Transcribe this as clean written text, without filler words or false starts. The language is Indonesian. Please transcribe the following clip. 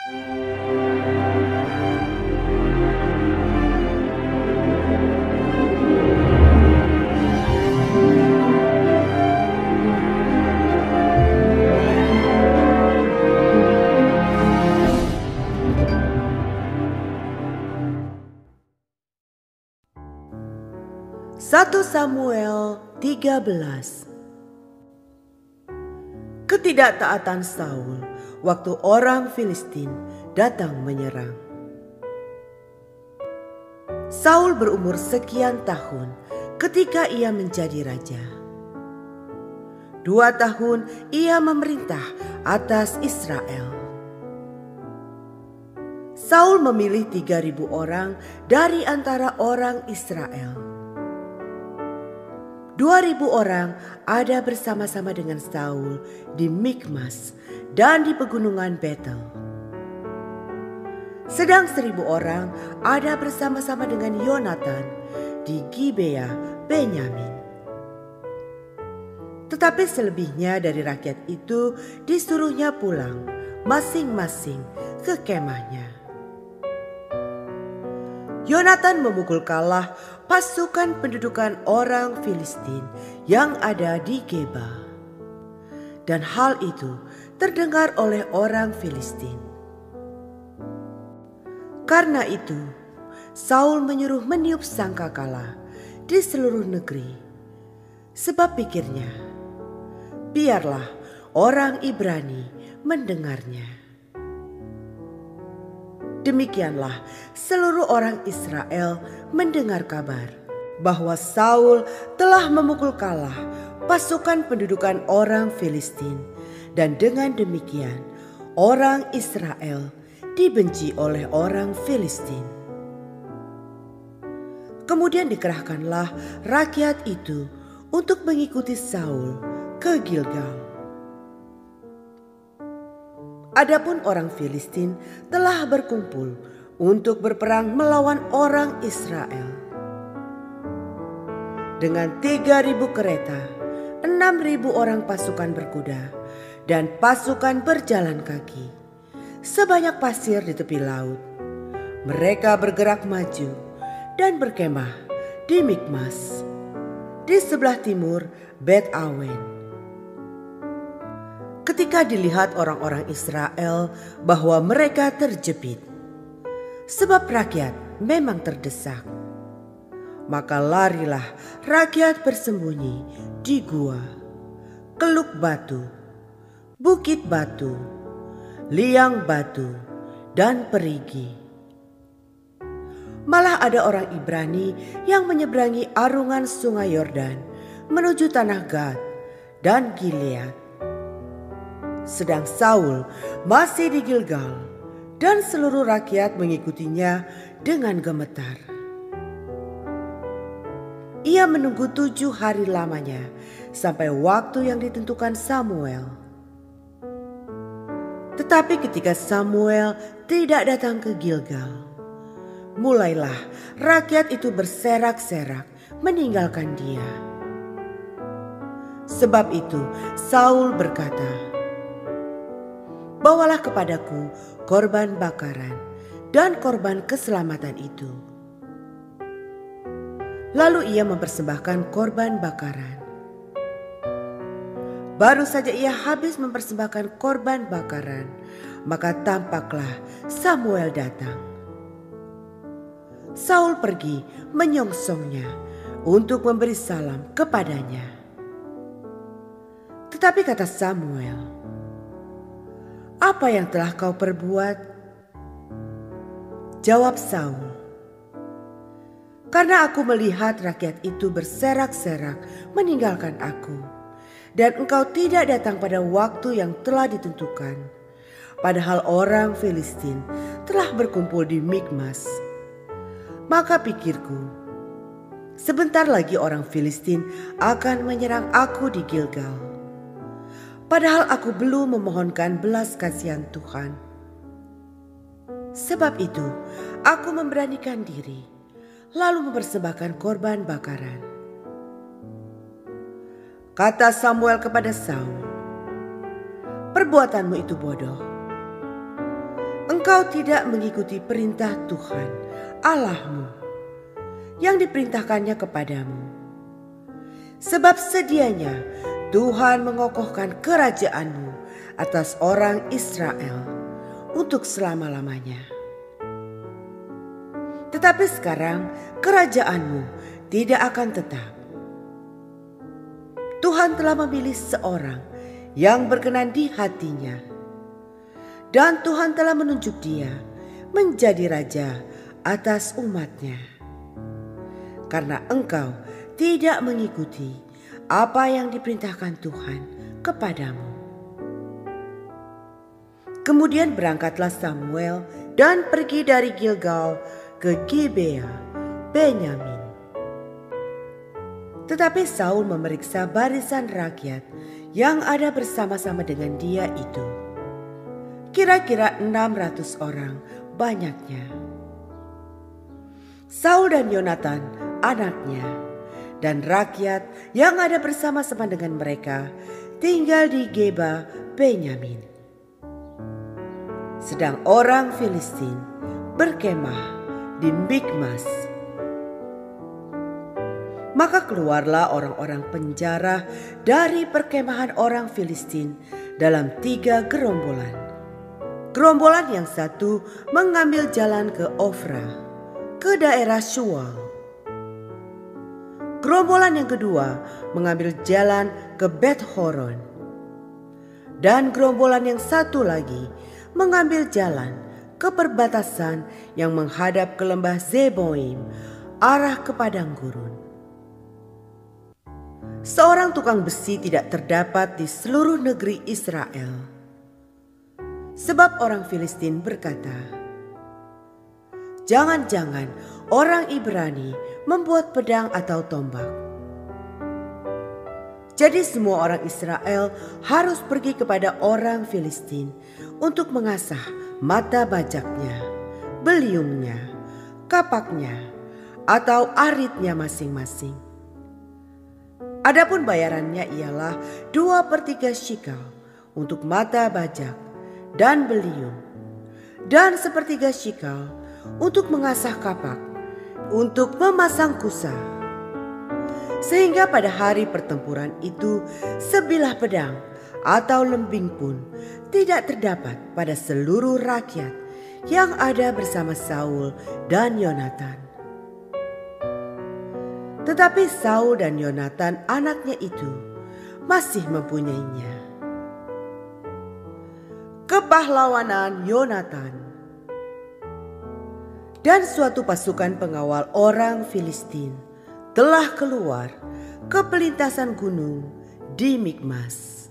1 Samuel 13. Ketidaktaatan Saul waktu orang Filistin datang menyerang. Saul berumur sekian tahun ketika ia menjadi raja. 2 tahun ia memerintah atas Israel. Saul memilih 3.000 orang dari antara orang Israel. 2.000 orang ada bersama-sama dengan Saul di Mikmas dan di pegunungan Betel. Sedang 1.000 orang ada bersama-sama dengan Yonatan di Gibea Benyamin. Tetapi selebihnya dari rakyat itu disuruhnya pulang masing-masing ke kemahnya. Yonatan memukul kalah pasukan pendudukan orang Filistin yang ada di Geba. Dan hal itu terdengar oleh orang Filistin. Karena itu, Saul menyuruh meniup sangkakala di seluruh negeri. Sebab pikirnya, biarlah orang Ibrani mendengarnya. Demikianlah seluruh orang Israel mendengar kabar bahwa Saul telah memukul kalah pasukan pendudukan orang Filistin, dan dengan demikian orang Israel dibenci oleh orang Filistin. Kemudian dikerahkanlah rakyat itu untuk mengikuti Saul ke Gilgal. Adapun orang Filistin telah berkumpul untuk berperang melawan orang Israel. Dengan 3.000 kereta, 6.000 orang pasukan berkuda, dan pasukan berjalan kaki, sebanyak pasir di tepi laut. Mereka bergerak maju dan berkemah di Mikmas, di sebelah timur Bet Awen. Ketika dilihat orang-orang Israel bahwa mereka terjepit, sebab rakyat memang terdesak, maka larilah rakyat bersembunyi di gua, keluk batu, bukit batu, liang batu, dan perigi. Malah ada orang Ibrani yang menyeberangi arungan sungai Yordan menuju tanah Gad dan Gilead. Sedang Saul masih di Gilgal dan seluruh rakyat mengikutinya dengan gemetar. Ia menunggu 7 hari lamanya sampai waktu yang ditentukan Samuel. Tetapi ketika Samuel tidak datang ke Gilgal, mulailah rakyat itu berserak-serak meninggalkan dia. Sebab itu Saul berkata, "Bawalah kepadaku korban bakaran dan korban keselamatan itu." Lalu ia mempersembahkan korban bakaran. Baru saja ia habis mempersembahkan korban bakaran, maka tampaklah Samuel datang. Saul pergi menyongsongnya untuk memberi salam kepadanya. Tetapi kata Samuel, "Apa yang telah kau perbuat?" Jawab Saul, "Karena aku melihat rakyat itu berserak-serak meninggalkan aku, dan engkau tidak datang pada waktu yang telah ditentukan, padahal orang Filistin telah berkumpul di Mikmas. Maka pikirku, sebentar lagi orang Filistin akan menyerang aku di Gilgal. Padahal aku belum memohonkan belas kasihan Tuhan. Sebab itu aku memberanikan diri, lalu mempersembahkan korban bakaran." Kata Samuel kepada Saul, "Perbuatanmu itu bodoh. engkau tidak mengikuti perintah Tuhan Allahmu yang diperintahkannya kepadamu. Sebab sedianya Tuhan mengokohkan kerajaanmu atas orang Israel untuk selama-lamanya. Tetapi sekarang kerajaanmu tidak akan tetap. Tuhan telah memilih seorang yang berkenan di hatinya, dan Tuhan telah menunjuk dia menjadi raja atas umatnya. Karena engkau tidak mengikuti apa yang diperintahkan Tuhan kepadamu. Kemudian berangkatlah Samuel dan pergi dari Gilgal ke Gibea Benyamin. Tetapi Saul memeriksa barisan rakyat yang ada bersama-sama dengan dia itu. Kira-kira 600 orang banyaknya. Saul dan Yonatan anaknya dan rakyat yang ada bersama-sama dengan mereka tinggal di Geba Benyamin. Sedang orang Filistin berkemah di Mikmas. Maka keluarlah orang-orang penjara dari perkemahan orang Filistin dalam 3 gerombolan. Gerombolan yang satu mengambil jalan ke Ofra, ke daerah Shual. Gerombolan yang kedua mengambil jalan ke Bet-horon. Dan gerombolan yang satu lagi mengambil jalan ke perbatasan yang menghadap ke lembah Zeboim, arah ke padang gurun. Seorang tukang besi tidak terdapat di seluruh negeri Israel. Sebab orang Filistin berkata, jangan-jangan orang Ibrani membuat pedang atau tombak. Jadi semua orang Israel harus pergi kepada orang Filistin untuk mengasah mata bajaknya, beliungnya, kapaknya, atau aritnya masing-masing. Adapun bayarannya ialah 2/3 shikal untuk mata bajak dan beliung, dan 1/3 shikal untuk mengasah kapak, untuk memasang kusa. Sehingga pada hari pertempuran itu sebilah pedang atau lembing pun tidak terdapat pada seluruh rakyat yang ada bersama Saul dan Yonatan. Tetapi Saul dan Yonatan anaknya itu masih mempunyainya. Kepahlawanan Yonatan. Dan suatu pasukan pengawal orang Filistin telah keluar ke pelintasan gunung di Mikmas.